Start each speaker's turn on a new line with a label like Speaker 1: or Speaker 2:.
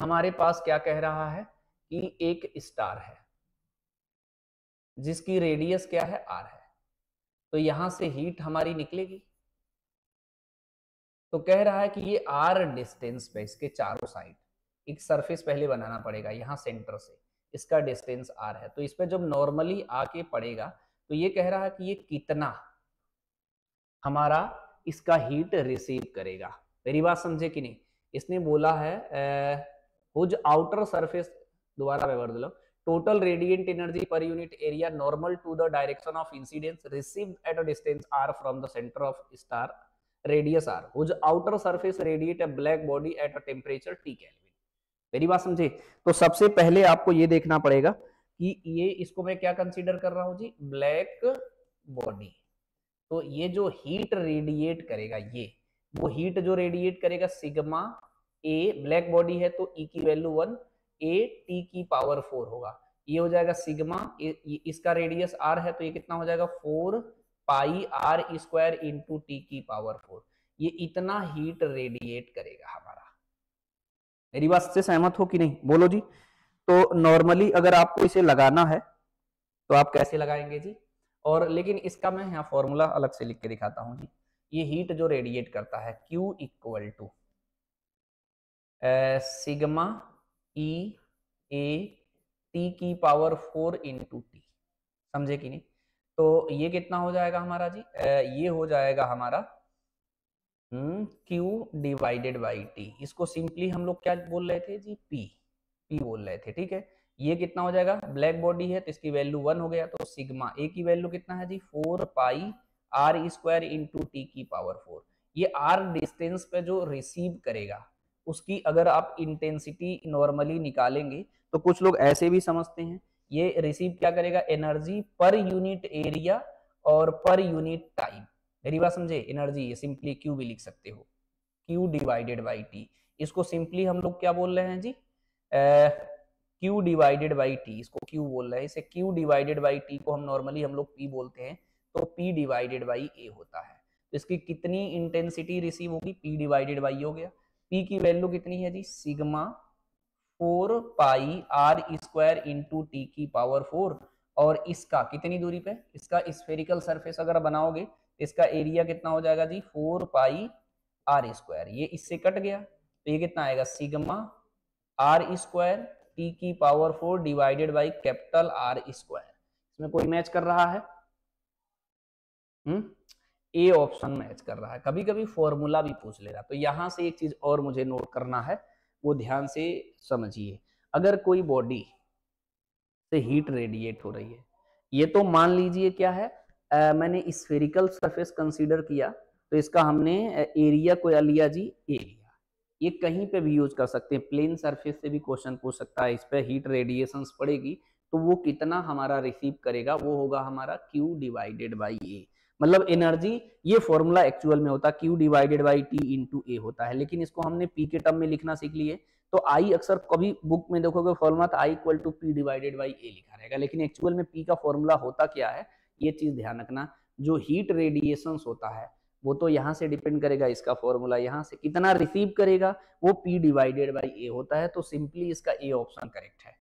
Speaker 1: हमारे पास क्या कह रहा है कि एक स्टार है जिसकी रेडियस क्या है r है, तो यहां से हीट हमारी निकलेगी। तो कह रहा है कि ये r डिस्टेंस पे इसके चारों साइड एक सरफेस पहले बनाना पड़ेगा, यहां सेंटर से इसका डिस्टेंस r है। तो इस पे जब नॉर्मली आके पड़ेगा तो ये कह रहा है कि ये कितना हमारा इसका हीट रिसीव करेगा। मेरी बात समझे कि नहीं? इसने बोला है हुज आउटर सरफेस, दोबारा मैं वर्ड लो, total radiant energy per unit area normal to the direction of incidence received at a distance r from the centre of star radius r whose outer surface radiate a black body at a temperature T kelvin. मेरी बात समझे? तो सबसे पहले आपको ये देखना पड़ेगा कि ये इसको मैं क्या कंसीडर कर रहा हूं जी, ब्लैक बॉडी। तो ये जो हीट रेडिएट करेगा, ये वो हीट जो रेडिएट करेगा सिग्मा ए, ब्लैक बॉडी है तो ई की वैल्यू 1, ए टी की पावर 4 होगा। ये हो जाएगा सिग्मा, इसका रेडियस आर है तो ये कितना हो जाएगा 4 pi R square into T की पावर 4। ये इतना हीट रेडिएट करेगा हमारा। मेरी बात से सहमत हो कि नहीं? बोलो जी। तो नॉर्मली अगर आपको इसे लगाना है तो आप कैसे लगाएंगे जी? और लेकिन इसका मैं यहाँ फॉर्मूला अलग से लिख के दिखाता हूँ जी। ये हीट जो रेडिएट करता है Q equal to sigma E A T की पावर 4 इंटू टी। समझे कि नहीं? तो ये कितना हो जाएगा हमारा जी? ये हो जाएगा हमारा Q डिवाइडेड बाई टी। इसको सिंपली हम लोग क्या बोल रहे थे जी? पी बोल रहे थे, ठीक है। ये कितना हो जाएगा? ब्लैक बॉडी है तो इसकी वैल्यू 1 हो गया, तो सिग्मा ए की वैल्यू कितना है जी? 4 pi R square into T की पावर 4। ये आर डिस्टेंस पे जो रिसीव करेगा उसकी अगर आप इंटेंसिटी नॉर्मली निकालेंगे तो कुछ लोग ऐसे भी समझते हैं, ये रिसीव क्या करेगा? एनर्जी पर यूनिट एरिया और पर यूनिट टाइम। मेरी बात समझे? एनर्जी ये सिंपली क्यू भी लिख सकते हो, क्यू डिवाइडेड बाई टी। इसको सिंपली हम लोग क्या बोल रहे हैं जी? क्यू डिवाइडेड बाई टी, इसको क्यू बोल रहे हैं। इसे क्यू डिवाइडेड बाई टी को हम नॉर्मली हम लोग पी बोलते हैं, तो पी डिवाइडेड बाई ए होता है। तो इसकी कितनी इंटेंसिटी रिसीव होगी? पी डिवाइडेड बाई हो गया। पी की वैल्यू कितनी है जी? Sigma 4 pi R square into T की पावर 4। और इसका कितनी दूरी पे? इसका स्फेरिकल सरफेस अगर बनाओगे इसका एरिया कितना हो जाएगा जी? 4 पाई आर स्क्वायर। ये इससे कट गया तो ये कितना आएगा? सिग्मा आर स्क्वायर टी की power 4 divided by capital R square. इसमें कोई मैच कर रहा है? ए ऑप्शन मैच कर रहा है। कभी कभी फॉर्मूला भी पूछ ले रहा। तो यहां से एक चीज और मुझे नोट करना है, वो ध्यान से समझिए। अगर कोई बॉडी से हीट रेडिएट हो रही है, ये तो मान लीजिए क्या है, मैंने स्फेरिकल सरफेस कंसीडर किया तो इसका हमने एरिया को लिया जी एरिया। ये कहीं पे भी यूज कर सकते हैं, प्लेन सरफेस से भी क्वेश्चन पूछ सकता है। इस पे हीट रेडिएशंस पड़ेगी तो वो कितना हमारा रिसीव करेगा, वो होगा हमारा Q डिवाइडेड बाई ए। मतलब एनर्जी, ये फॉर्मूला एक्चुअल में होता है Q divided by T into A होता है, लेकिन इसको हमने पी के टर्म में लिखना सीख लिए। तो आई अक्सर कभी बुक में देखोगे फॉर्मूला तो I equal to P divided by A लिखा रहेगा, लेकिन एक्चुअल में पी का फॉर्मूला होता क्या है, ये चीज ध्यान रखना। जो हीट रेडिएशंस होता है वो तो यहाँ से डिपेंड करेगा, इसका फॉर्मूला यहाँ से कितना रिसीव करेगा वो P डिवाइडेड बाई ए होता है। तो सिंपली इसका ए ऑप्शन करेक्ट है।